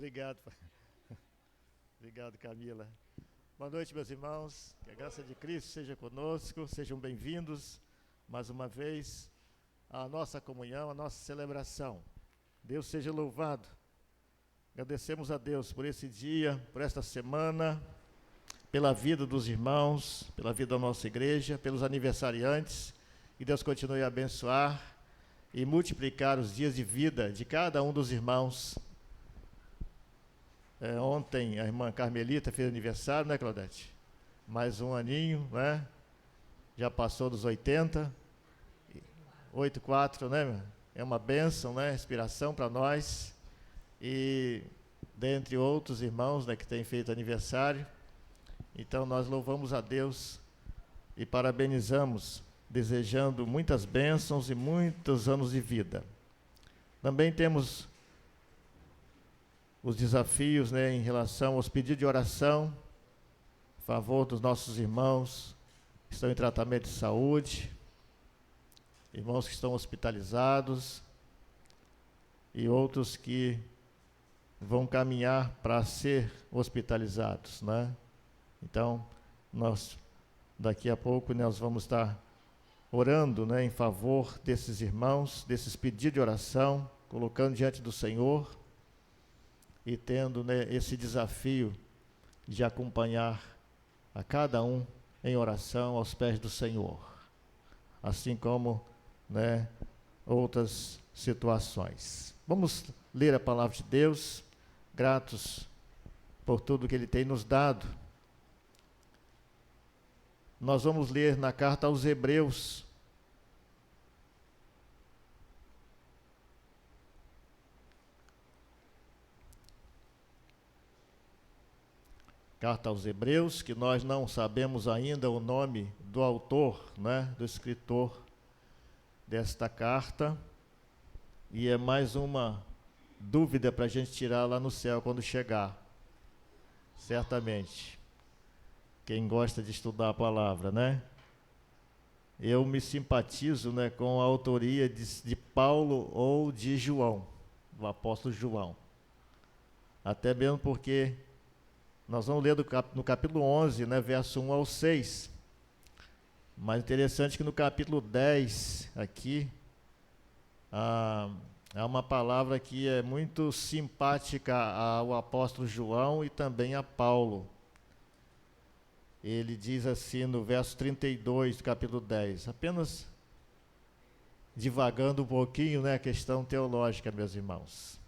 Obrigado. Obrigado, Camila. Boa noite, meus irmãos. Que a graça de Cristo seja conosco. Sejam bem-vindos mais uma vez à nossa comunhão, à nossa celebração. Deus seja louvado. Agradecemos a Deus por esse dia, por esta semana, pela vida dos irmãos, pela vida da nossa igreja, pelos aniversariantes. Que Deus continue a abençoar e multiplicar os dias de vida de cada um dos irmãos. Ontem a irmã Carmelita fez aniversário, né, Claudete? Mais um aninho, né? Já passou dos 80. 84, né? É uma bênção, né? Inspiração para nós. E dentre outros irmãos, né, que têm feito aniversário. Então nós louvamos a Deus e parabenizamos, desejando muitas bênçãos e muitos anos de vida. Também temos os desafios, né, em relação aos pedidos de oração, a favor dos nossos irmãos que estão em tratamento de saúde, irmãos que estão hospitalizados e outros que vão caminhar para ser hospitalizados, né? Então, nós daqui a pouco nós vamos estar orando, né, em favor desses irmãos, desses pedidos de oração, colocando diante do Senhor e tendo, né, esse desafio de acompanhar a cada um em oração aos pés do Senhor, assim como, né, outras situações. Vamos ler a palavra de Deus, gratos por tudo que Ele tem nos dado. Nós vamos ler na carta aos Hebreus, carta aos Hebreus, que nós não sabemos ainda o nome do autor, né, do escritor desta carta, e é mais uma dúvida para a gente tirar lá no céu quando chegar, certamente. Quem gosta de estudar a palavra, né? Eu me simpatizo, né, com a autoria de Paulo ou de João, do apóstolo João. Até mesmo porque nós vamos ler no capítulo 11, né, verso 1 ao 6. Mas interessante que no capítulo 10, aqui, há uma palavra que é muito simpática ao apóstolo João e também a Paulo. Ele diz assim no verso 32 do capítulo 10, apenas divagando um pouquinho, né, a questão teológica, meus irmãos.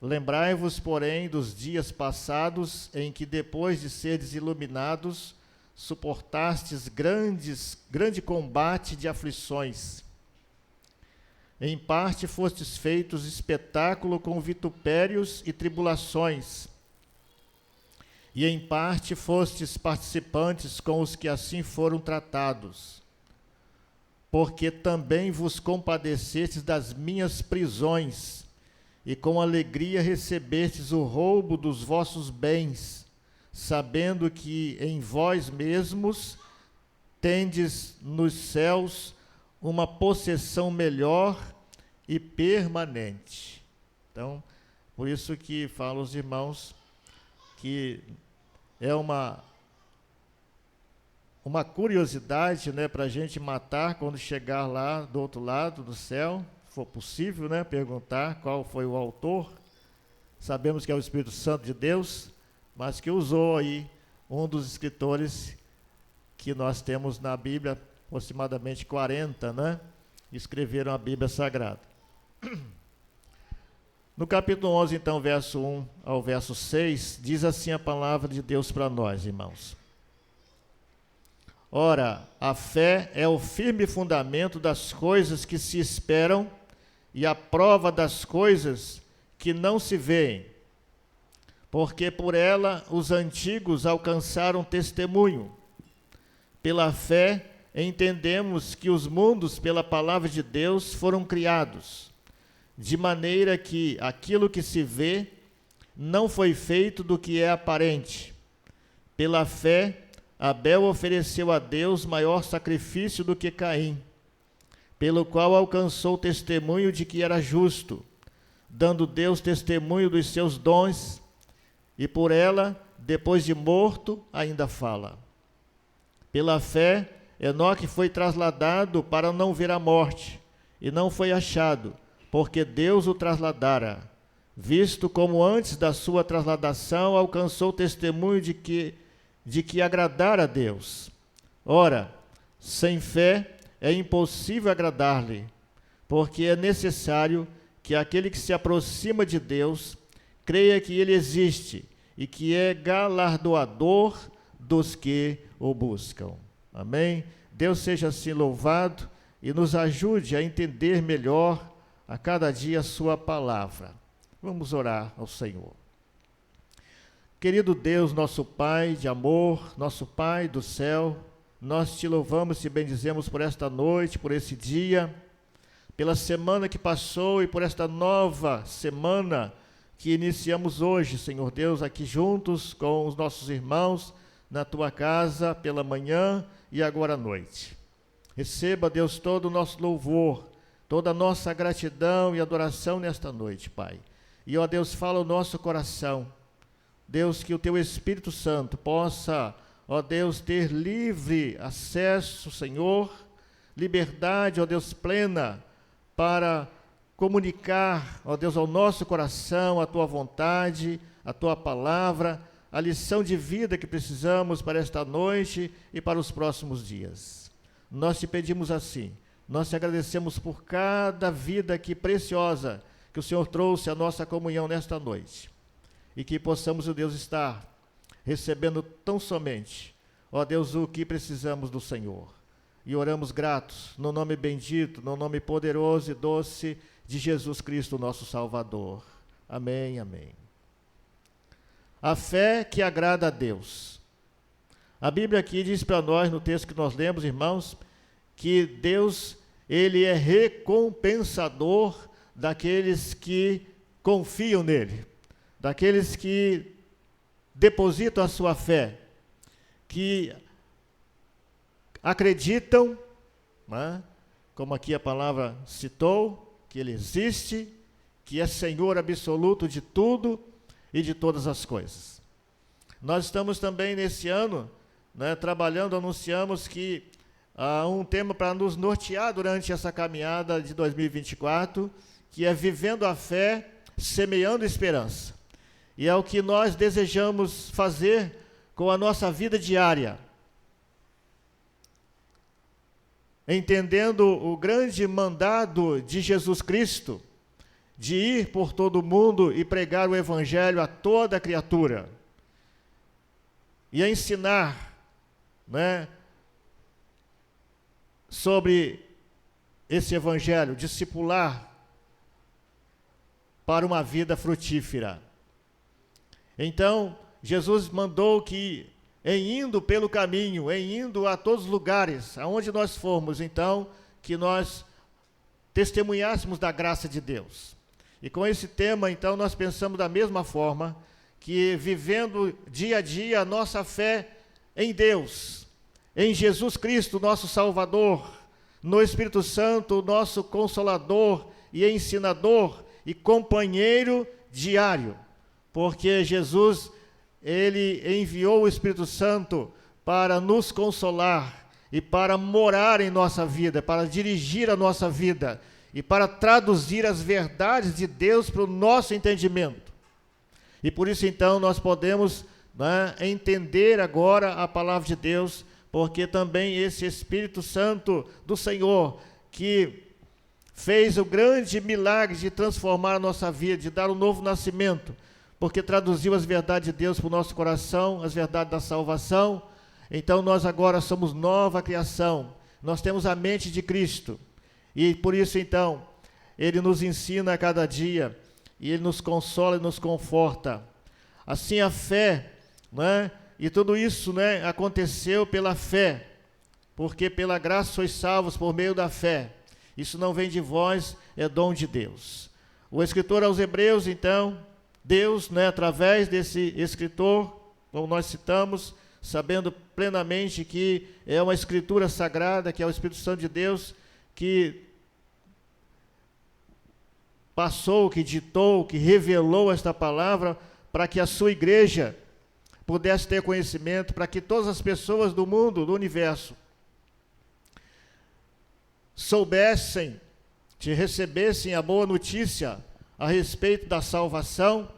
Lembrai-vos, porém, dos dias passados, em que, depois de serdes iluminados, suportastes grande combate de aflições. Em parte fostes feitos espetáculo com vitupérios e tribulações, e em parte fostes participantes com os que assim foram tratados, porque também vos compadecestes das minhas prisões, e com alegria recebestes o roubo dos vossos bens, sabendo que em vós mesmos tendes nos céus uma possessão melhor e permanente. Então, por isso que falo aos irmãos que é uma curiosidade, né, para a gente matar quando chegar lá do outro lado do céu, se for possível, né, perguntar qual foi o autor. Sabemos que é o Espírito Santo de Deus, mas que usou aí um dos escritores que nós temos na Bíblia, aproximadamente 40, né, escreveram a Bíblia Sagrada. No capítulo 11, então, verso 1 ao verso 6, diz assim a palavra de Deus para nós, irmãos. Ora, a fé é o firme fundamento das coisas que se esperam e a prova das coisas que não se veem, porque por ela os antigos alcançaram testemunho. Pela fé entendemos que os mundos, pela palavra de Deus, foram criados, de maneira que aquilo que se vê não foi feito do que é aparente. Pela fé, Abel ofereceu a Deus maior sacrifício do que Caim, pelo qual alcançou testemunho de que era justo, dando Deus testemunho dos seus dons, e por ela, depois de morto, ainda fala. Pela fé, Enoque foi trasladado para não ver a morte, e não foi achado, porque Deus o trasladara, visto como antes da sua trasladação alcançou testemunho de que agradara a Deus. Ora, sem fé é impossível agradar-lhe, porque é necessário que aquele que se aproxima de Deus creia que ele existe e que é galardoador dos que o buscam. Amém? Deus seja assim louvado e nos ajude a entender melhor a cada dia a sua palavra. Vamos orar ao Senhor. Querido Deus, nosso Pai de amor, nosso Pai do céu, nós te louvamos e te bendizemos por esta noite, por esse dia, pela semana que passou e por esta nova semana que iniciamos hoje, Senhor Deus, aqui juntos com os nossos irmãos na tua casa pela manhã e agora à noite. Receba, Deus, todo o nosso louvor, toda a nossa gratidão e adoração nesta noite, Pai. E, ó Deus, fala o nosso coração. Deus, que o teu Espírito Santo possa, ó Deus, ter livre acesso, Senhor, liberdade, ó Deus, plena, para comunicar, ó Deus, ao nosso coração a tua vontade, a tua palavra, a lição de vida que precisamos para esta noite e para os próximos dias. Nós te pedimos assim, nós te agradecemos por cada vida aqui preciosa que o Senhor trouxe à nossa comunhão nesta noite. E que possamos, ó Deus, estar recebendo tão somente, ó Deus, o que precisamos do Senhor. E oramos gratos, no nome bendito, no nome poderoso e doce de Jesus Cristo, nosso Salvador. Amém, amém. A fé que agrada a Deus. A Bíblia aqui diz para nós, no texto que nós lemos, irmãos, que Deus, ele é recompensador daqueles que confiam nele, daqueles que depositam a sua fé, que acreditam, né, como aqui a palavra citou, que ele existe, que é Senhor absoluto de tudo e de todas as coisas. Nós estamos também nesse ano, né, trabalhando, anunciamos que há um tema para nos nortear durante essa caminhada de 2024, que é vivendo a fé, semeando esperança. E é o que nós desejamos fazer com a nossa vida diária. Entendendo o grande mandado de Jesus Cristo, de ir por todo o mundo e pregar o Evangelho a toda criatura. E a ensinar, né, sobre esse Evangelho, discipular para uma vida frutífera. Então, Jesus mandou que, em indo pelo caminho, em indo a todos os lugares, aonde nós formos, então, que nós testemunhássemos da graça de Deus. E com esse tema, então, nós pensamos da mesma forma, que vivendo dia a dia a nossa fé em Deus, em Jesus Cristo, nosso Salvador, no Espírito Santo, nosso Consolador e ensinador e companheiro diário, porque Jesus, ele enviou o Espírito Santo para nos consolar e para morar em nossa vida, para dirigir a nossa vida e para traduzir as verdades de Deus para o nosso entendimento. E por isso, então, nós podemos, né, entender agora a palavra de Deus, porque também esse Espírito Santo do Senhor, que fez o grande milagre de transformar a nossa vida, de dar um novo nascimento, porque traduziu as verdades de Deus para o nosso coração, as verdades da salvação. Então nós agora somos nova criação, nós temos a mente de Cristo, e por isso então, Ele nos ensina a cada dia, e Ele nos consola e nos conforta. Assim a fé, né, e tudo isso, né, aconteceu pela fé, porque pela graça sois salvos por meio da fé. Isso não vem de vós, é dom de Deus. O escritor aos Hebreus, então, Deus, né, através desse escritor, como nós citamos, sabendo plenamente que é uma escritura sagrada, que é o Espírito Santo de Deus, que passou, que ditou, que revelou esta palavra para que a sua igreja pudesse ter conhecimento, para que todas as pessoas do mundo, do universo, soubessem, te recebessem a boa notícia a respeito da salvação,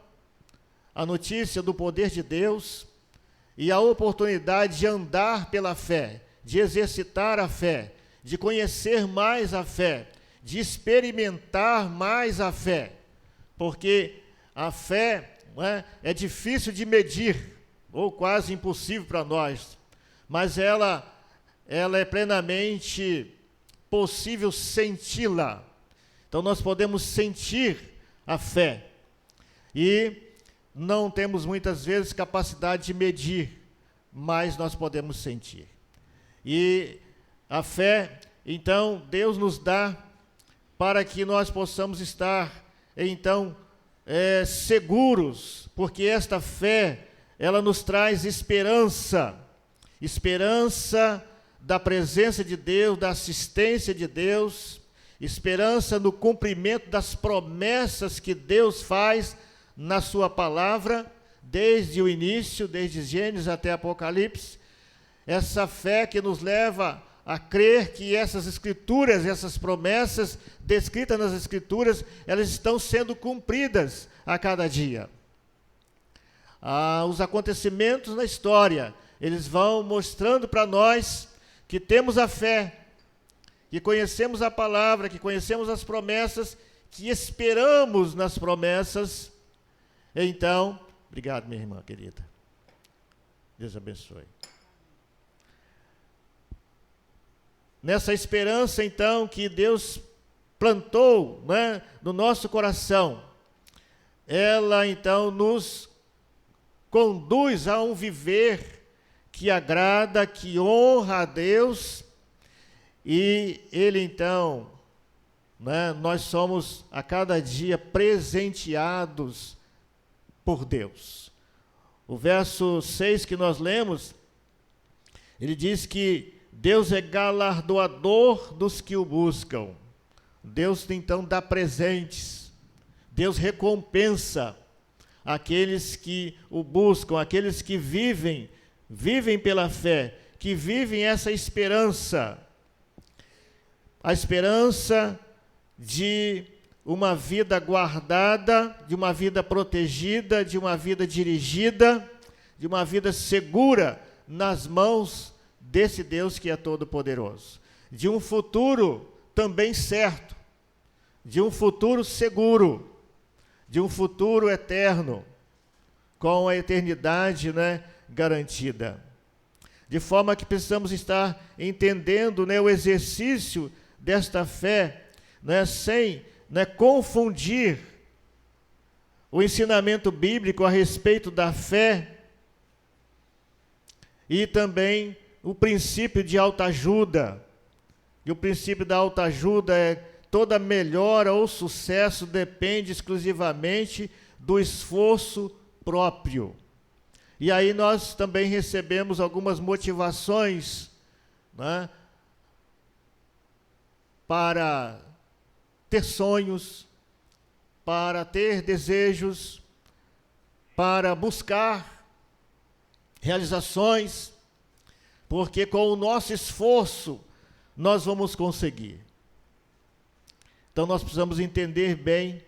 a notícia do poder de Deus e a oportunidade de andar pela fé, de exercitar a fé, de conhecer mais a fé, de experimentar mais a fé, porque a fé é difícil de medir, ou quase impossível para nós, mas ela é plenamente possível senti-la. Então nós podemos sentir a fé, e não temos muitas vezes capacidade de medir, mas nós podemos sentir. E a fé, então, Deus nos dá para que nós possamos estar, então, seguros, porque esta fé, ela nos traz esperança, esperança da presença de Deus, da assistência de Deus, esperança no cumprimento das promessas que Deus faz na sua palavra, desde o início, desde Gênesis até Apocalipse. Essa fé que nos leva a crer que essas escrituras, essas promessas descritas nas escrituras, elas estão sendo cumpridas a cada dia. Os acontecimentos na história, eles vão mostrando para nós que temos a fé, que conhecemos a palavra, que conhecemos as promessas, que esperamos nas promessas. Então, obrigado, minha irmã querida. Deus abençoe. Nessa esperança, então, que Deus plantou, no nosso coração, ela, então, nos conduz a um viver que agrada, que honra a Deus, e Ele, então, nós somos a cada dia presenteados por Deus. O verso 6 que nós lemos, ele diz que Deus é galardoador dos que o buscam. Deus, então, dá presentes. Deus recompensa aqueles que o buscam, aqueles que vivem pela fé, que vivem essa esperança. A esperança de uma vida guardada, de uma vida protegida, de uma vida dirigida, de uma vida segura nas mãos desse Deus que é todo-poderoso. De um futuro também certo, de um futuro seguro, de um futuro eterno, com a eternidade, garantida. De forma que precisamos estar entendendo, o exercício desta fé, sem confundir o ensinamento bíblico a respeito da fé e também o princípio de autoajuda. E o princípio da autoajuda é toda melhora ou sucesso depende exclusivamente do esforço próprio. E aí nós também recebemos algumas motivações, para ter sonhos, para ter desejos, para buscar realizações, porque com o nosso esforço nós vamos conseguir. Então nós precisamos entender bem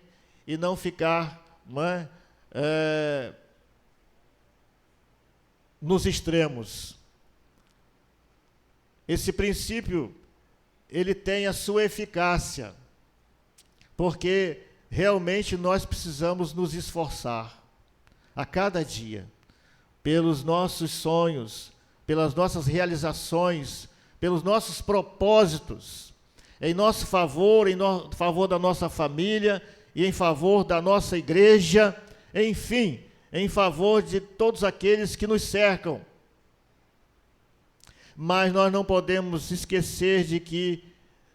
e não ficar nos extremos. Esse princípio, ele tem a sua eficácia, porque realmente nós precisamos nos esforçar a cada dia, pelos nossos sonhos, pelas nossas realizações, pelos nossos propósitos, em nosso favor, em favor da nossa família e em favor da nossa igreja, enfim, em favor de todos aqueles que nos cercam. Mas nós não podemos esquecer de que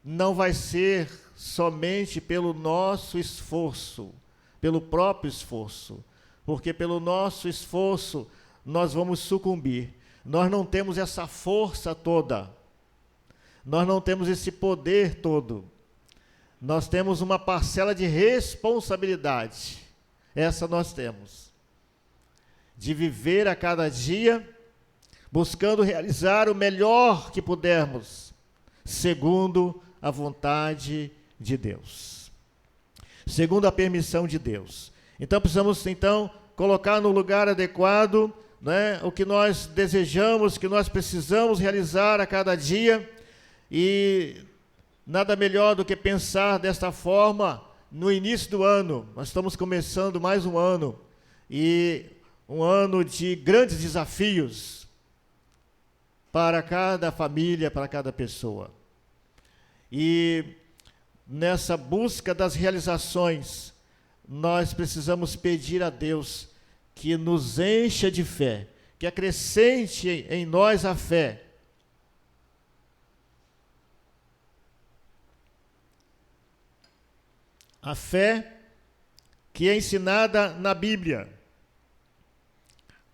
não vai ser somente pelo nosso esforço, pelo próprio esforço, porque pelo nosso esforço nós vamos sucumbir. Nós não temos essa força toda, nós não temos esse poder todo, nós temos uma parcela de responsabilidade. Essa nós temos. De viver a cada dia, buscando realizar o melhor que pudermos, segundo a vontade de Deus. Segundo a permissão de Deus. Então, precisamos, colocar no lugar adequado, né, o que nós desejamos, que nós precisamos realizar a cada dia, e nada melhor do que pensar desta forma no início do ano. Nós estamos começando mais um ano, e um ano de grandes desafios para cada família, para cada pessoa. E nessa busca das realizações, nós precisamos pedir a Deus que nos encha de fé, que acrescente em nós a fé. A fé que é ensinada na Bíblia.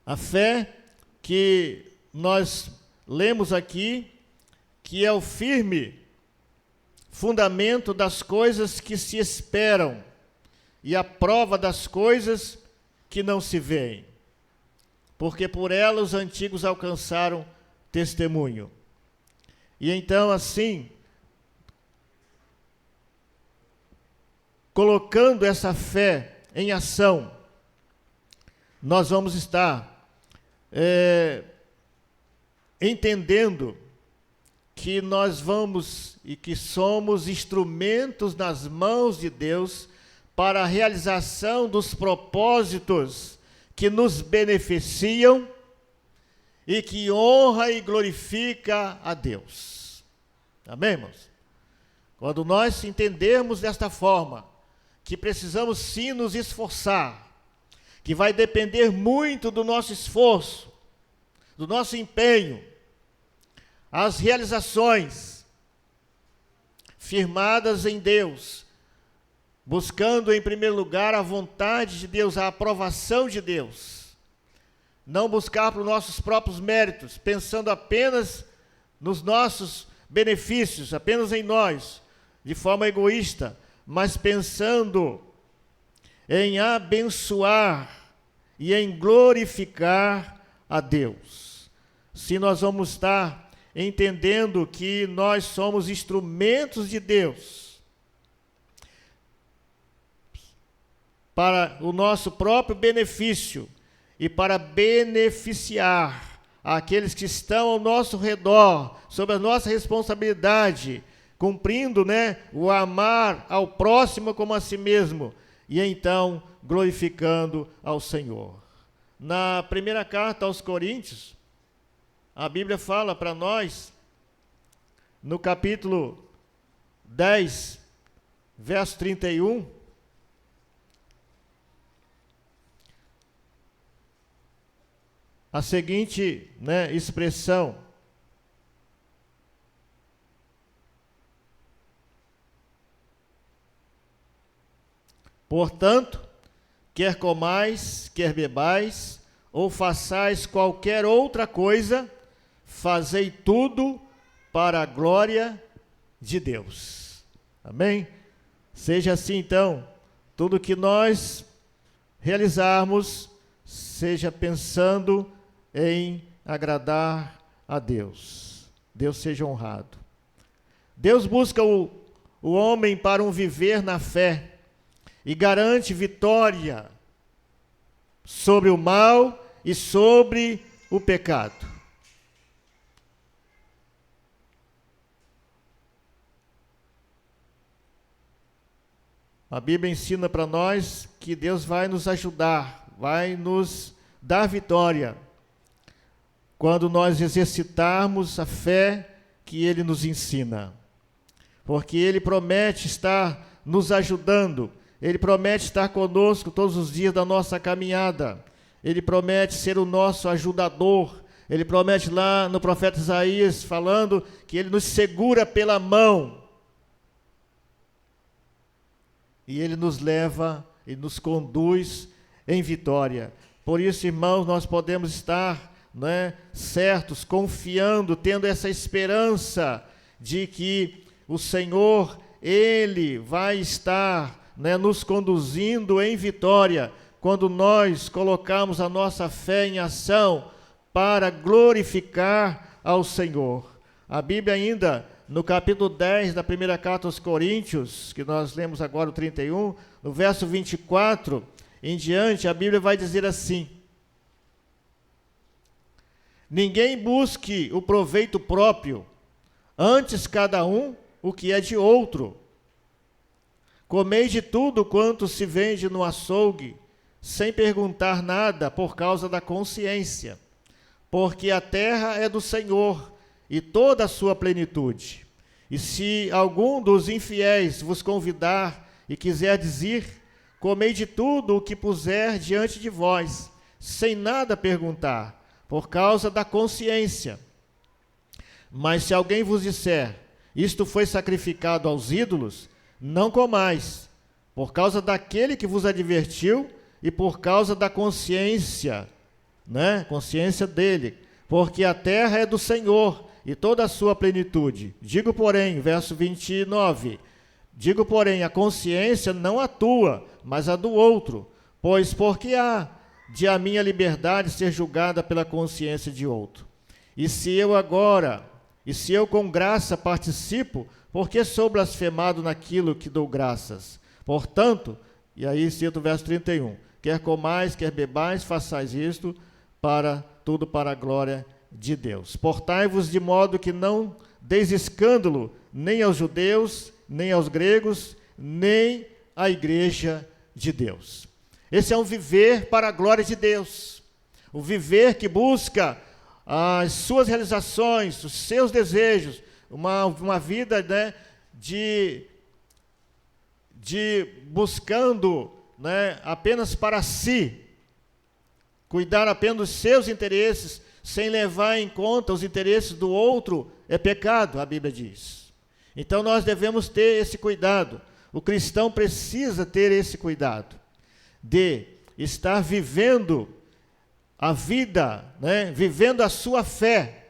A fé que nós lemos aqui, que é o firme fundamento das coisas que se esperam e a prova das coisas que não se veem, porque por ela os antigos alcançaram testemunho. E então, assim, colocando essa fé em ação, nós vamos estar entendendo que nós vamos e que somos instrumentos nas mãos de Deus para a realização dos propósitos que nos beneficiam e que honra e glorifica a Deus. Amém, irmãos? Quando nós entendermos desta forma, que precisamos sim nos esforçar, que vai depender muito do nosso esforço, do nosso empenho, as realizações firmadas em Deus, buscando em primeiro lugar a vontade de Deus, a aprovação de Deus, não buscar para os nossos próprios méritos, pensando apenas nos nossos benefícios, apenas em nós, de forma egoísta, mas pensando em abençoar e em glorificar a Deus. Se nós vamos estar entendendo que nós somos instrumentos de Deus para o nosso próprio benefício e para beneficiar aqueles que estão ao nosso redor, sob a nossa responsabilidade, cumprindo, o amar ao próximo como a si mesmo, e então glorificando ao Senhor. Na primeira carta aos Coríntios, a Bíblia fala para nós, no capítulo 10, verso 31, a seguinte expressão: portanto, quer comais, quer bebais, ou façais qualquer outra coisa, fazei tudo para a glória de Deus. Amém? Seja assim, então, tudo que nós realizarmos, seja pensando em agradar a Deus. Deus seja honrado. Deus busca o homem para um viver na fé e garante vitória sobre o mal e sobre o pecado. A Bíblia ensina para nós que Deus vai nos ajudar, vai nos dar vitória quando nós exercitarmos a fé que Ele nos ensina. Porque Ele promete estar nos ajudando, Ele promete estar conosco todos os dias da nossa caminhada, Ele promete ser o nosso ajudador, Ele promete lá no profeta Isaías, falando que Ele nos segura pela mão, e Ele nos leva e nos conduz em vitória. Por isso, irmãos, nós podemos estar certos, confiando, tendo essa esperança de que o Senhor, Ele vai estar, né, nos conduzindo em vitória, quando nós colocarmos a nossa fé em ação para glorificar ao Senhor. A Bíblia ainda, no capítulo 10 da primeira carta aos Coríntios, que nós lemos agora o 31, no verso 24 em diante, a Bíblia vai dizer assim: ninguém busque o proveito próprio, antes cada um o que é de outro. Comei de tudo quanto se vende no açougue, sem perguntar nada por causa da consciência, porque a terra é do Senhor e toda a sua plenitude. E se algum dos infiéis vos convidar e quiserdes ir, comei de tudo o que puser diante de vós, sem nada perguntar, por causa da consciência. Mas se alguém vos disser, isto foi sacrificado aos ídolos, não comais, por causa daquele que vos advertiu e por causa da consciência, né? Consciência dele, porque a terra é do Senhor e toda a sua plenitude. Digo, porém, verso 29, digo, porém, a consciência não a tua, mas a do outro, pois porque há de a minha liberdade ser julgada pela consciência de outro? E se eu com graça participo, porque sou blasfemado naquilo que dou graças? Portanto, e aí cito o verso 31, quer comais, quer bebais, façais isto tudo para a glória de Deus. Portai-vos de modo que não deis escândalo nem aos judeus, nem aos gregos, nem à igreja de Deus. Esse é um viver para a glória de Deus. O viver que busca as suas realizações, os seus desejos, uma vida, né, de buscando, né, apenas para si, cuidar apenas dos seus interesses, sem levar em conta os interesses do outro, é pecado, a Bíblia diz. Então nós devemos ter esse cuidado. O cristão precisa ter esse cuidado de estar vivendo a vida, né, vivendo a sua fé,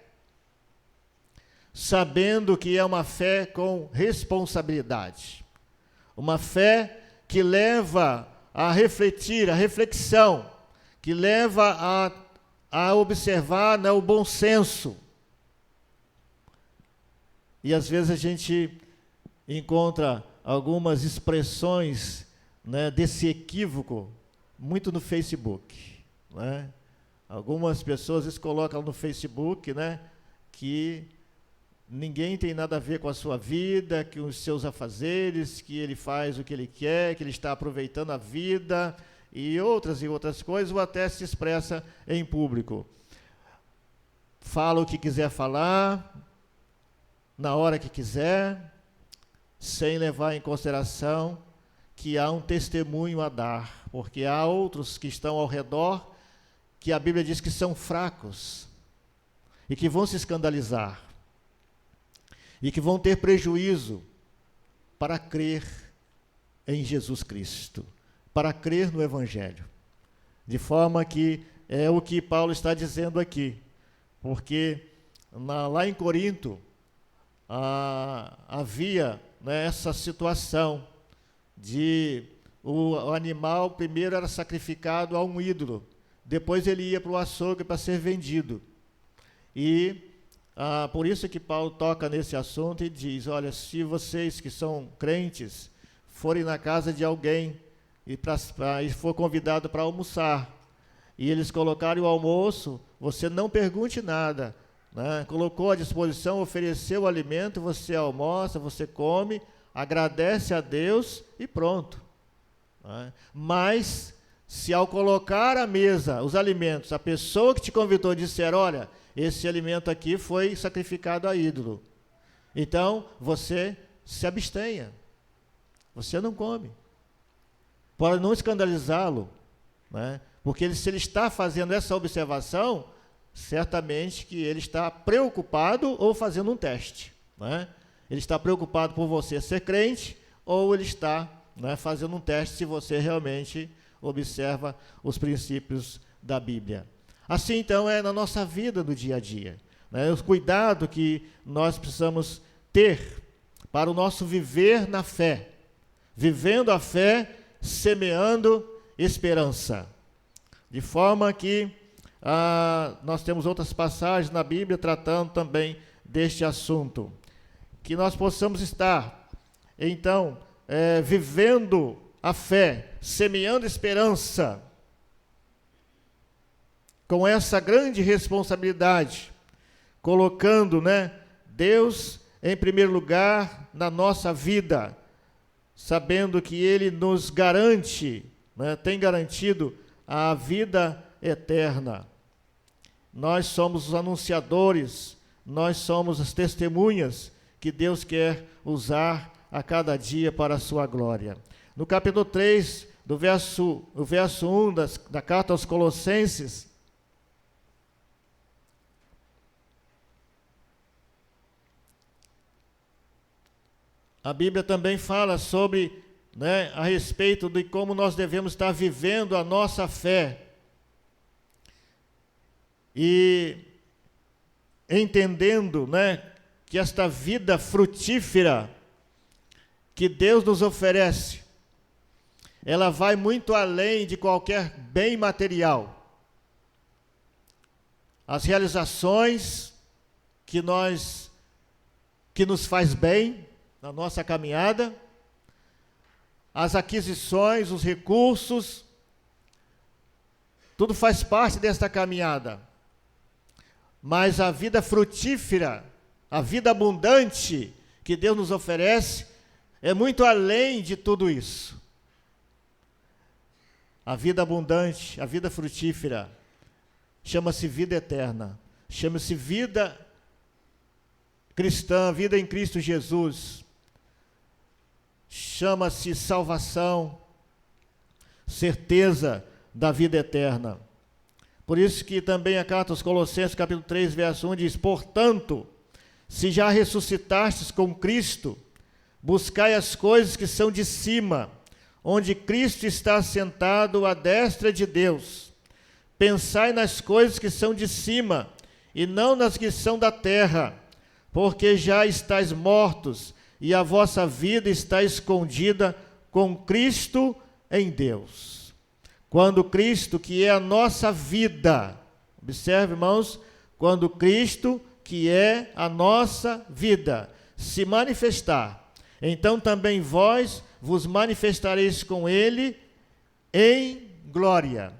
sabendo que é uma fé com responsabilidade, uma fé que leva a refletir, a reflexão, que leva a observar, né, o bom senso. E às vezes a gente encontra algumas expressões, né, desse equívoco muito no Facebook, né? Algumas pessoas colocam no Facebook, né, que ninguém tem nada a ver com a sua vida, que os seus afazeres, que ele faz o que ele quer, que ele está aproveitando a vida e outras coisas, ou até se expressa em público. Fala o que quiser falar, na hora que quiser, sem levar em consideração que há um testemunho a dar, porque há outros que estão ao redor que a Bíblia diz que são fracos e que vão se escandalizar e que vão ter prejuízo para crer em Jesus Cristo, para crer no Evangelho. De forma que é o que Paulo está dizendo aqui, porque lá em Corinto havia, né, essa situação de o animal primeiro era sacrificado a um ídolo, depois ele ia para o açougue para ser vendido. E por isso que Paulo toca nesse assunto e diz, olha, se vocês que são crentes forem na casa de alguém e for convidado para almoçar, e eles colocarem o almoço, você não pergunte nada, né? Colocou à disposição, ofereceu o alimento, você almoça, você come, agradece a Deus e pronto, né? Mas se ao colocar à mesa os alimentos, a pessoa que te convidou disser, olha, esse alimento aqui foi sacrificado a ídolo, então você se abstenha, você não come, para não escandalizá-lo, né? Porque se ele está fazendo essa observação, certamente que ele está preocupado ou fazendo um teste, né? Ele está preocupado por você ser crente ou ele está, né, fazendo um teste se você realmente observa os princípios da Bíblia. Assim, então, é na nossa vida do dia a dia, né? O cuidado que nós precisamos ter para o nosso viver na fé, vivendo a fé, semeando esperança. De forma que nós temos outras passagens na Bíblia tratando também deste assunto. Que nós possamos estar, então, vivendo a fé, semeando esperança, com essa grande responsabilidade, colocando, Deus em primeiro lugar na nossa vida, sabendo que Ele nos garante, tem garantido a vida eterna. Nós somos os anunciadores, nós somos as testemunhas que Deus quer usar a cada dia para a sua glória. No capítulo 3, do verso 1 da carta aos Colossenses, a Bíblia também fala sobre, a respeito de como nós devemos estar vivendo a nossa fé. E entendendo, que esta vida frutífera que Deus nos oferece, ela vai muito além de qualquer bem material. As realizações que nos faz bem na nossa caminhada, as aquisições, os recursos, tudo faz parte desta caminhada. Mas a vida frutífera, a vida abundante que Deus nos oferece, é muito além de tudo isso. A vida abundante, a vida frutífera, chama-se vida eterna, chama-se vida cristã, vida em Cristo Jesus, chama-se salvação, certeza da vida eterna. Por isso que também a carta aos Colossenses, capítulo 3, verso 1, diz: portanto, se já ressuscitastes com Cristo, buscai as coisas que são de cima, onde Cristo está sentado à destra de Deus. Pensai nas coisas que são de cima, e não nas que são da terra, porque já estáis mortos, e a vossa vida está escondida com Cristo em Deus. Quando Cristo, que é a nossa vida, observe, irmãos, quando Cristo, que é a nossa vida, se manifestar, então também vós vos manifestareis com Ele em glória.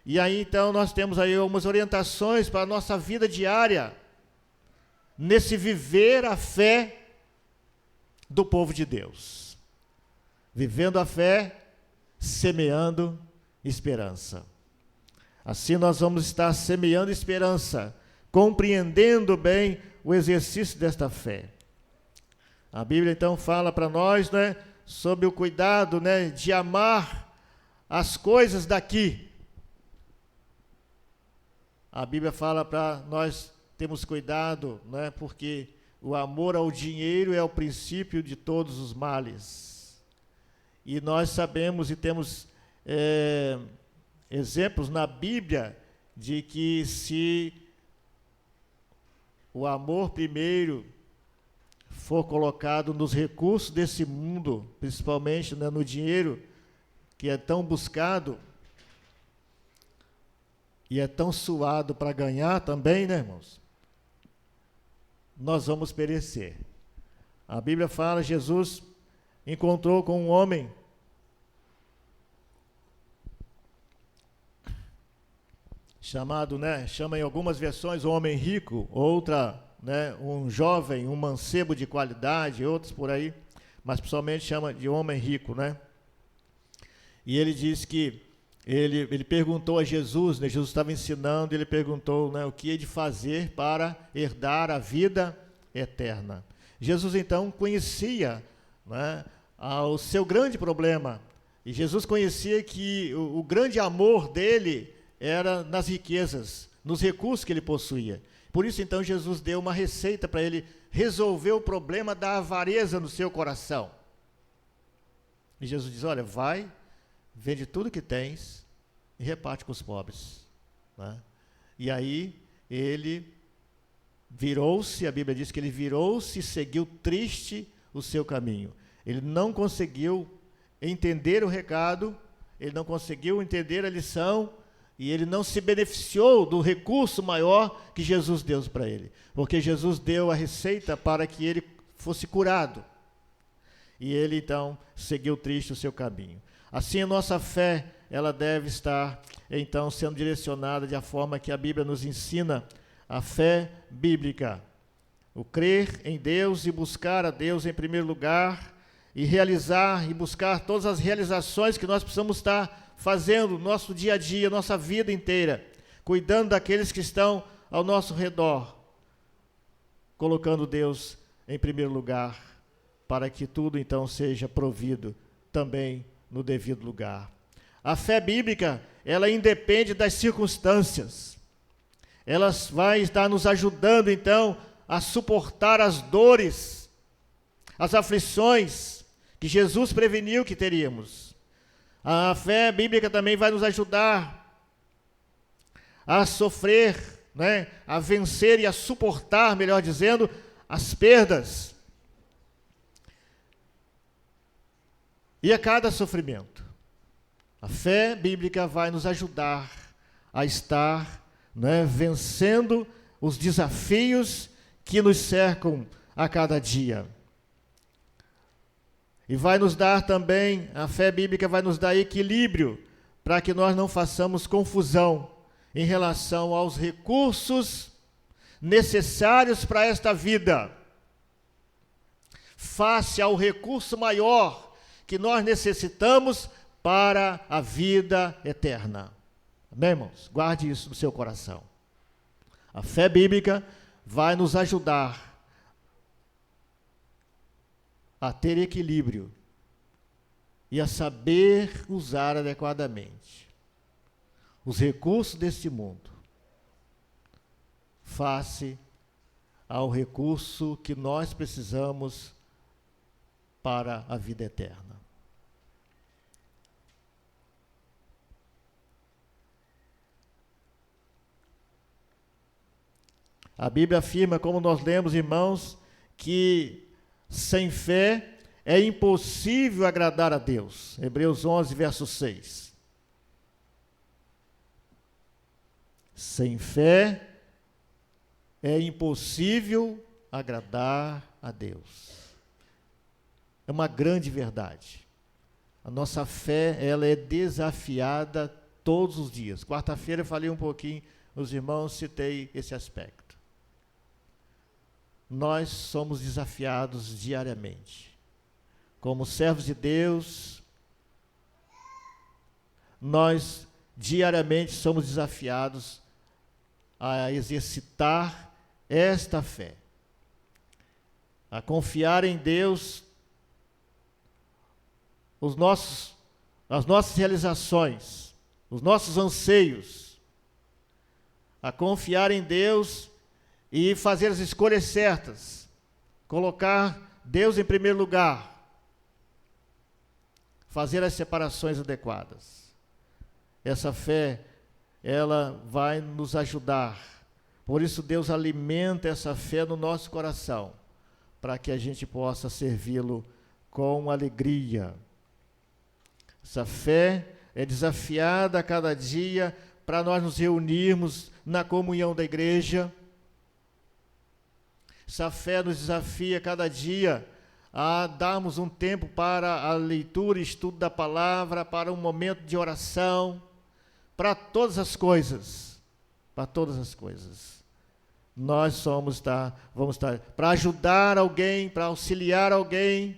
E aí então nós temos aí algumas orientações para a nossa vida diária, nesse viver a fé do povo de Deus. Vivendo a fé, semeando esperança. Assim nós vamos estar semeando esperança, compreendendo bem o exercício desta fé. A Bíblia então fala para nós, sobre o cuidado, de amar as coisas daqui. A Bíblia fala para nós termos cuidado, porque o amor ao dinheiro é o princípio de todos os males. E nós sabemos e temos exemplos na Bíblia de que se o amor primeiro for colocado nos recursos desse mundo, principalmente no dinheiro, que é tão buscado e é tão suado para ganhar também, irmãos? Nós vamos perecer. A Bíblia fala, Jesus encontrou com um homem chamado, chama em algumas versões o homem rico, outra, um jovem, um mancebo de qualidade, outros por aí, mas principalmente chama de homem rico, E ele diz que ele perguntou a Jesus, Jesus estava ensinando, ele perguntou, o que é de fazer para herdar a vida eterna. Jesus então conhecia, o seu grande problema, e Jesus conhecia que o grande amor dele era nas riquezas, nos recursos que ele possuía. Por isso então Jesus deu uma receita para ele resolver o problema da avareza no seu coração. E Jesus diz: olha, vai, vende tudo que tens e reparte com os pobres. E aí ele virou-se, a Bíblia diz que ele virou-se e seguiu triste o seu caminho. Ele não conseguiu entender o recado, ele não conseguiu entender a lição, e ele não se beneficiou do recurso maior que Jesus deu para ele. Porque Jesus deu a receita para que ele fosse curado. E ele, então, seguiu triste o seu caminho. Assim, a nossa fé, ela deve estar, então, sendo direcionada de a forma que a Bíblia nos ensina, a fé bíblica. O crer em Deus e buscar a Deus em primeiro lugar, e realizar e buscar todas as realizações que nós precisamos estar fazendo no nosso dia a dia, nossa vida inteira, cuidando daqueles que estão ao nosso redor, colocando Deus em primeiro lugar, para que tudo então seja provido também no devido lugar. A fé bíblica, ela independe das circunstâncias. Ela vai estar nos ajudando então a suportar as dores, as aflições que Jesus preveniu que teríamos. A fé bíblica também vai nos ajudar a sofrer, né, a vencer e a suportar, melhor dizendo, as perdas. E a cada sofrimento. A fé bíblica vai nos ajudar a estar, né, vencendo os desafios que nos cercam a cada dia. E vai nos dar também, a fé bíblica vai nos dar equilíbrio, para que nós não façamos confusão em relação aos recursos necessários para esta vida, face ao recurso maior que nós necessitamos para a vida eterna. Amém, irmãos? Guarde isso no seu coração. A fé bíblica vai nos ajudar a ter equilíbrio e a saber usar adequadamente os recursos deste mundo, face ao recurso que nós precisamos para a vida eterna. A Bíblia afirma, como nós lemos, irmãos, que sem fé é impossível agradar a Deus. Hebreus 11, verso 6. Sem fé é impossível agradar a Deus. É uma grande verdade. A nossa fé, ela é desafiada todos os dias. Quarta-feira eu falei um pouquinho, os irmãos, citei esse aspecto. Nós somos desafiados diariamente. Como servos de Deus, nós diariamente somos desafiados a exercitar esta fé, a confiar em Deus as nossas realizações, os nossos anseios, a confiar em Deus e fazer as escolhas certas, colocar Deus em primeiro lugar, fazer as separações adequadas. Essa fé, ela vai nos ajudar. Por isso Deus alimenta essa fé no nosso coração, para que a gente possa servi-lo com alegria. Essa fé é desafiada a cada dia para nós nos reunirmos na comunhão da igreja. Essa fé nos desafia cada dia a darmos um tempo para a leitura e estudo da palavra, para um momento de oração, para todas as coisas, para todas as coisas. Nós vamos estar para ajudar alguém, para auxiliar alguém.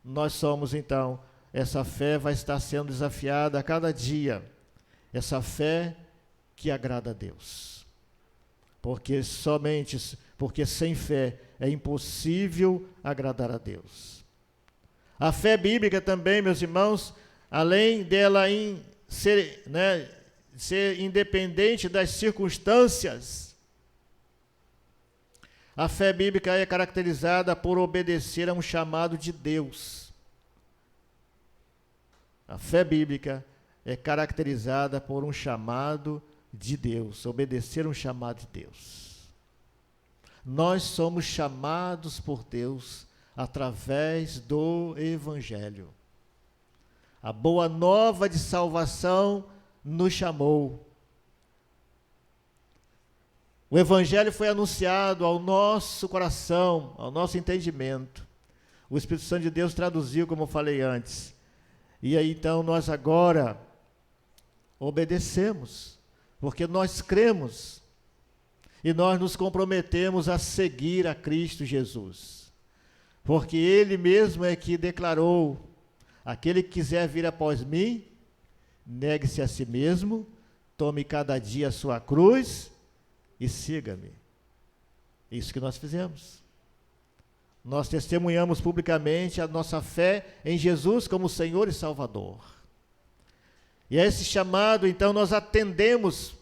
Nós somos, então, essa fé vai estar sendo desafiada a cada dia. Essa fé que agrada a Deus. Porque sem fé é impossível agradar a Deus. A fé bíblica também, meus irmãos, além dela ser independente das circunstâncias, a fé bíblica é caracterizada por obedecer a um chamado de Deus. A fé bíblica é caracterizada por um chamado de Deus, obedecer um chamado de Deus. Nós somos chamados por Deus através do Evangelho. A boa nova de salvação nos chamou. O Evangelho foi anunciado ao nosso coração, ao nosso entendimento. O Espírito Santo de Deus traduziu, como eu falei antes. E aí então nós agora obedecemos, porque nós cremos e nós nos comprometemos a seguir a Cristo Jesus. Porque Ele mesmo é que declarou: aquele que quiser vir após mim, negue-se a si mesmo, tome cada dia a sua cruz e siga-me. Isso que nós fizemos. Nós testemunhamos publicamente a nossa fé em Jesus como Senhor e Salvador. E a esse chamado, então, nós atendemos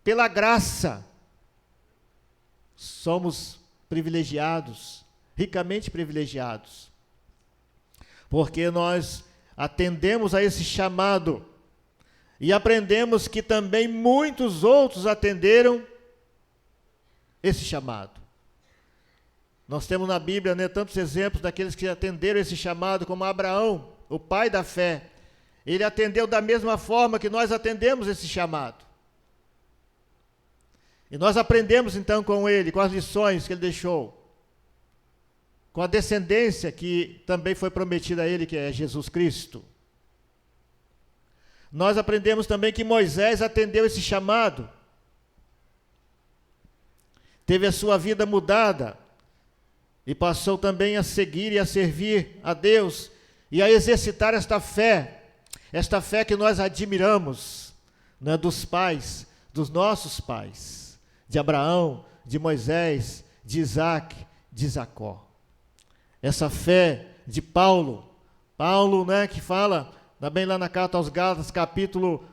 pela graça. Somos privilegiados, ricamente privilegiados, porque nós atendemos a esse chamado e aprendemos que também muitos outros atenderam esse chamado. Nós temos na Bíblia, né, tantos exemplos daqueles que atenderam esse chamado, como Abraão, o pai da fé. Ele atendeu da mesma forma que nós atendemos esse chamado. E nós aprendemos então com ele, com as lições que ele deixou, com a descendência que também foi prometida a ele, que é Jesus Cristo. Nós aprendemos também que Moisés atendeu esse chamado, teve a sua vida mudada, e passou também a seguir e a servir a Deus, e a exercitar esta fé que nós admiramos, né, dos pais, dos nossos pais, de Abraão, de Moisés, de Isaac, de Jacó. Essa fé de Paulo, né, que fala também lá na carta aos Gálatas, capítulo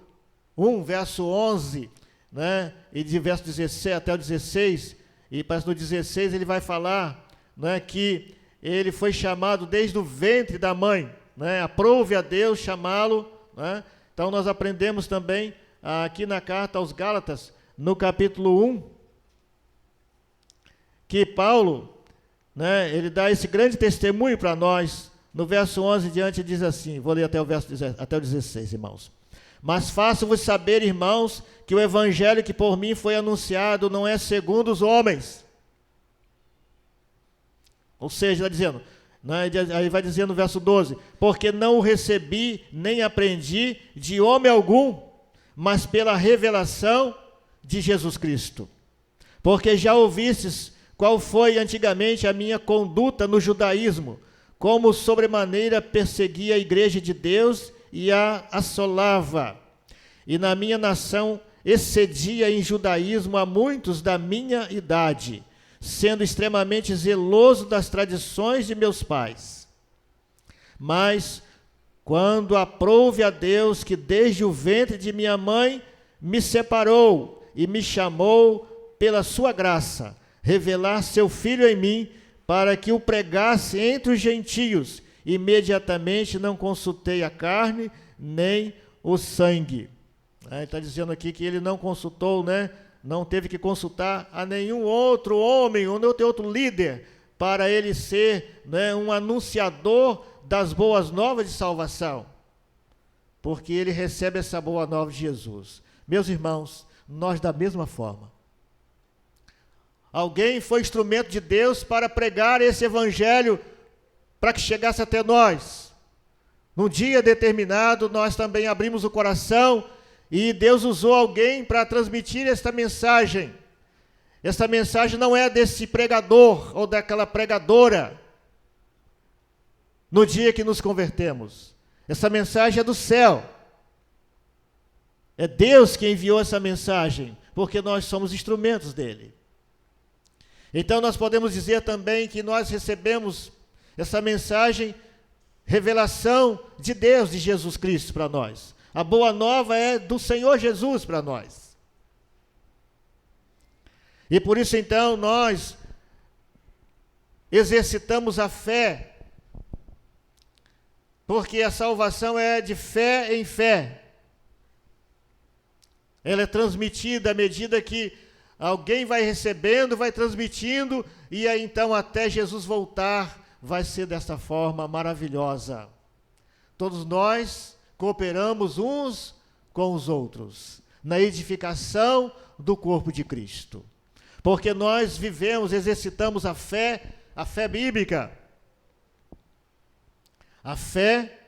1, verso 11, né, e de verso 16 até o 16, e parece no 16 ele vai falar, né, que ele foi chamado desde o ventre da mãe, né, aprove a Deus chamá-lo, né. Então nós aprendemos também aqui na carta aos Gálatas, no capítulo 1, que Paulo, né, ele dá esse grande testemunho para nós. No verso 11 em diante diz assim, vou ler até o 16, irmãos. Mas faço-vos saber, irmãos, que o evangelho que por mim foi anunciado não é segundo os homens. Ou seja, está dizendo, né, aí vai dizer no verso 12, porque não o recebi nem aprendi de homem algum, mas pela revelação de Jesus Cristo. Porque já ouvistes qual foi antigamente a minha conduta no judaísmo, como sobremaneira perseguia a igreja de Deus e a assolava. E na minha nação excedia em judaísmo a muitos da minha idade, sendo extremamente zeloso das tradições de meus pais. Mas, quando aprouve a Deus que desde o ventre de minha mãe me separou e me chamou pela sua graça, revelar seu Filho em mim, para que o pregasse entre os gentios, imediatamente não consultei a carne, nem o sangue. Ele está dizendo aqui que ele não consultou, né? Não teve que consultar a nenhum outro homem, ou outro líder, para ele ser, né, um anunciador das boas novas de salvação. Porque ele recebe essa boa nova de Jesus. Meus irmãos, nós da mesma forma. Alguém foi instrumento de Deus para pregar esse evangelho, para que chegasse até nós. Num dia determinado, nós também abrimos o coração e Deus usou alguém para transmitir esta mensagem. Esta mensagem não é desse pregador ou daquela pregadora no dia que nos convertemos. Essa mensagem é do céu. É Deus que enviou essa mensagem, porque nós somos instrumentos dele. Então nós podemos dizer também que nós recebemos essa mensagem, revelação de Deus, de Jesus Cristo para nós. A boa nova é do Senhor Jesus para nós. E por isso então nós exercitamos a fé, porque a salvação é de fé em fé. Ela é transmitida à medida que alguém vai recebendo, vai transmitindo, e aí então até Jesus voltar, vai ser dessa forma maravilhosa. Todos nós cooperamos uns com os outros, na edificação do corpo de Cristo. Porque nós vivemos, exercitamos a fé bíblica. A fé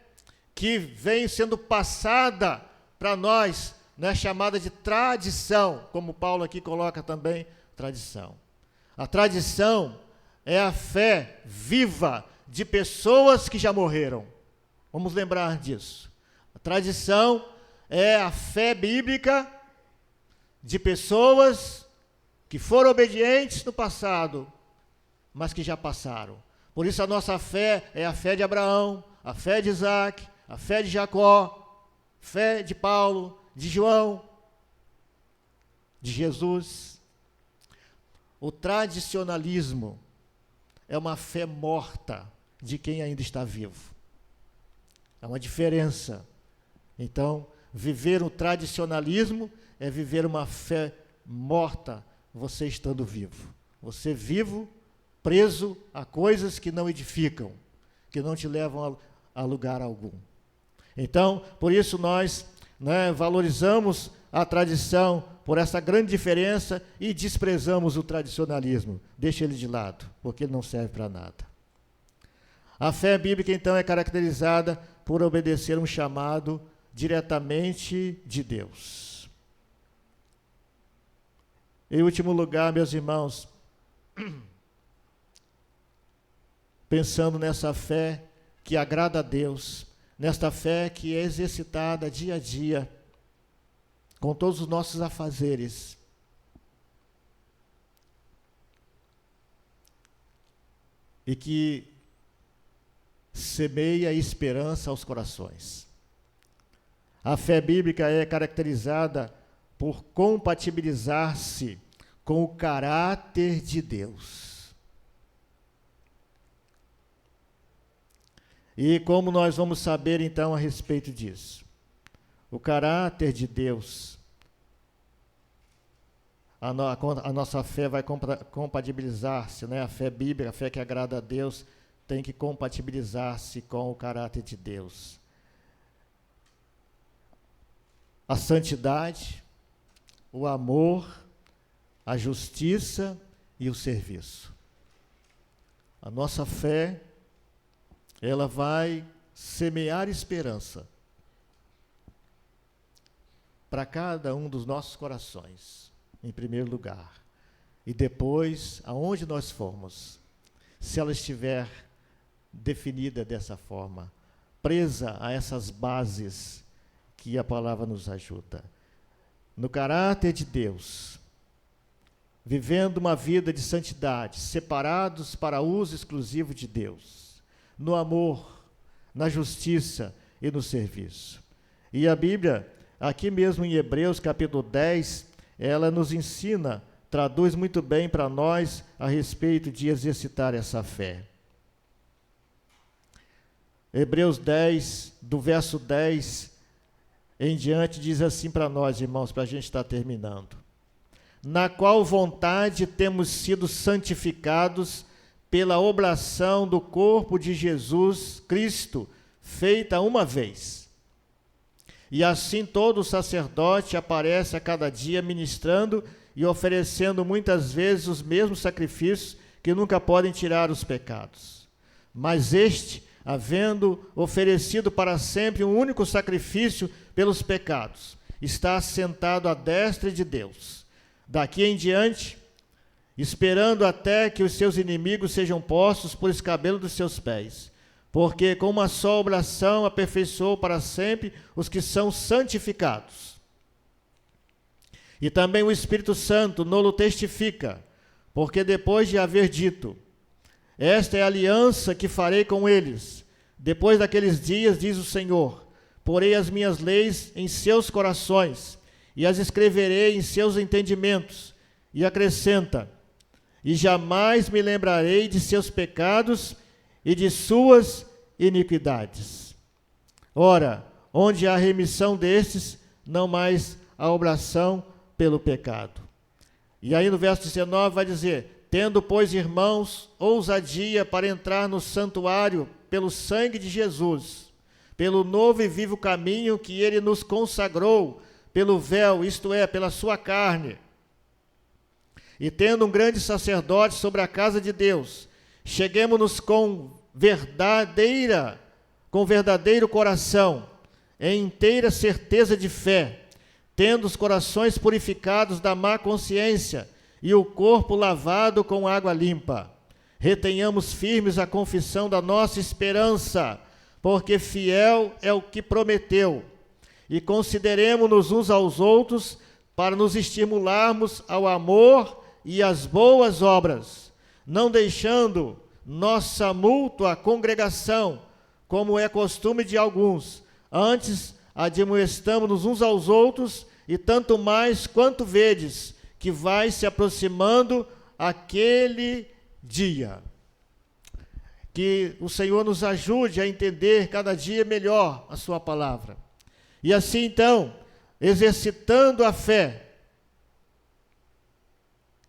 que vem sendo passada para nós, né, chamada de tradição, como Paulo aqui coloca também, tradição. A tradição é a fé viva de pessoas que já morreram. Vamos lembrar disso. A tradição é a fé bíblica de pessoas que foram obedientes no passado, mas que já passaram. Por isso a nossa fé é a fé de Abraão, a fé de Isaac, a fé de Jacó, fé de Paulo, de João, de Jesus. O tradicionalismo é uma fé morta de quem ainda está vivo. É uma diferença. Então, viver o tradicionalismo é viver uma fé morta, você estando vivo. Você vivo, preso a coisas que não edificam, que não te levam a lugar algum. Então, por isso nós, né, valorizamos a tradição por essa grande diferença e desprezamos o tradicionalismo. Deixa ele de lado, porque ele não serve para nada. A fé bíblica, então, é caracterizada por obedecer um chamado diretamente de Deus. Em último lugar, meus irmãos, pensando nessa fé que agrada a Deus, nesta fé que é exercitada dia a dia, com todos os nossos afazeres. E que semeia esperança aos corações. A fé bíblica é caracterizada por compatibilizar-se com o caráter de Deus. E como nós vamos saber então a respeito disso? O caráter de Deus, a nossa fé vai compatibilizar-se, né? A fé bíblica, a fé que agrada a Deus, tem que compatibilizar-se com o caráter de Deus. A santidade, o amor, a justiça e o serviço. A nossa fé, ela vai semear esperança para cada um dos nossos corações, em primeiro lugar. E depois, aonde nós formos, se ela estiver definida dessa forma, presa a essas bases que a palavra nos ajuda. No caráter de Deus, vivendo uma vida de santidade, separados para uso exclusivo de Deus, no amor, na justiça e no serviço. E a Bíblia, aqui mesmo em Hebreus capítulo 10, ela nos ensina, traduz muito bem para nós a respeito de exercitar essa fé. Hebreus 10, do verso 10 em diante, diz assim para nós, irmãos, para a gente estar terminando. Na qual vontade temos sido santificados pela oblação do corpo de Jesus Cristo, feita uma vez. E assim todo sacerdote aparece a cada dia ministrando e oferecendo muitas vezes os mesmos sacrifícios que nunca podem tirar os pecados. Mas este, havendo oferecido para sempre um único sacrifício pelos pecados, está assentado à destra de Deus. Daqui em diante, esperando até que os seus inimigos sejam postos por escabelo dos seus pés. Porque com uma só oblação aperfeiçoou para sempre os que são santificados. E também o Espírito Santo nolo testifica, porque depois de haver dito, esta é a aliança que farei com eles, depois daqueles dias, diz o Senhor, porei as minhas leis em seus corações, e as escreverei em seus entendimentos, e acrescenta, e jamais me lembrarei de seus pecados e de suas iniquidades. Ora, onde há remissão destes, não mais há oblação pelo pecado. E aí no verso 19 vai dizer: tendo, pois, irmãos, ousadia para entrar no santuário pelo sangue de Jesus, pelo novo e vivo caminho que ele nos consagrou, pelo véu, isto é, pela sua carne. E tendo um grande sacerdote sobre a casa de Deus, cheguemo-nos com verdadeiro coração, em inteira certeza de fé, tendo os corações purificados da má consciência e o corpo lavado com água limpa. Retenhamos firmes a confissão da nossa esperança, porque fiel é o que prometeu. E consideremo-nos uns aos outros para nos estimularmos ao amor e às boas obras, não deixando nossa mútua congregação, como é costume de alguns. Antes, admoestamo-nos uns aos outros, e tanto mais quanto vedes que vai se aproximando aquele dia. Que o Senhor nos ajude a entender cada dia melhor a sua palavra. E assim, então, exercitando a fé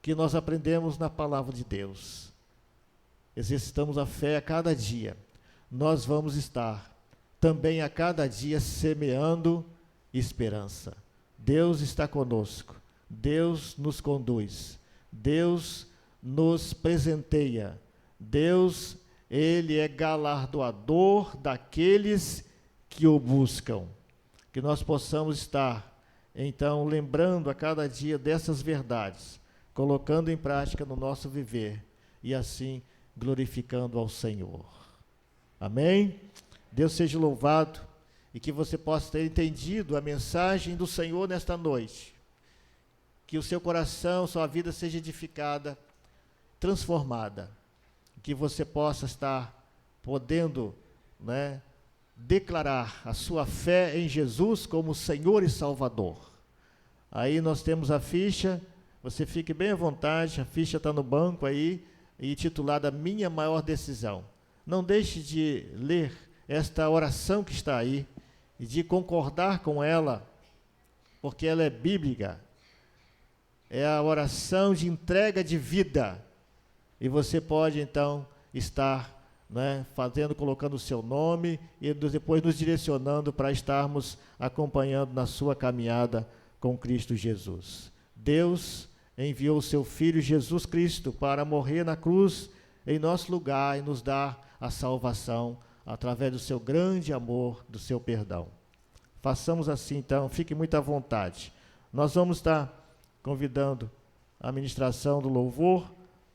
que nós aprendemos na palavra de Deus, exercitamos a fé a cada dia, nós vamos estar também a cada dia semeando esperança. Deus está conosco, Deus nos conduz, Deus nos presenteia, Deus, Ele é galardoador daqueles que o buscam. Que nós possamos estar, então, lembrando a cada dia dessas verdades, colocando em prática no nosso viver, e assim glorificando ao Senhor. Amém? Deus seja louvado, e que você possa ter entendido a mensagem do Senhor nesta noite. Que o seu coração, sua vida seja edificada, transformada. Que você possa estar podendo, declarar a sua fé em Jesus como Senhor e Salvador. Aí nós temos a ficha, você fique bem à vontade, a ficha está no banco aí, e titulada Minha Maior Decisão. Não deixe de ler esta oração que está aí, e de concordar com ela, porque ela é bíblica. É a oração de entrega de vida. E você pode, então, estar colocando o seu nome e depois nos direcionando para estarmos acompanhando na sua caminhada com Cristo Jesus. Deus enviou o seu Filho Jesus Cristo para morrer na cruz em nosso lugar e nos dar a salvação através do seu grande amor, do seu perdão. Façamos assim, então, fique muito à vontade. Nós vamos estar convidando a ministração do louvor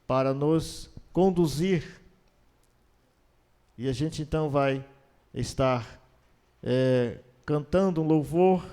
para nos conduzir. E a gente então vai estar cantando um louvor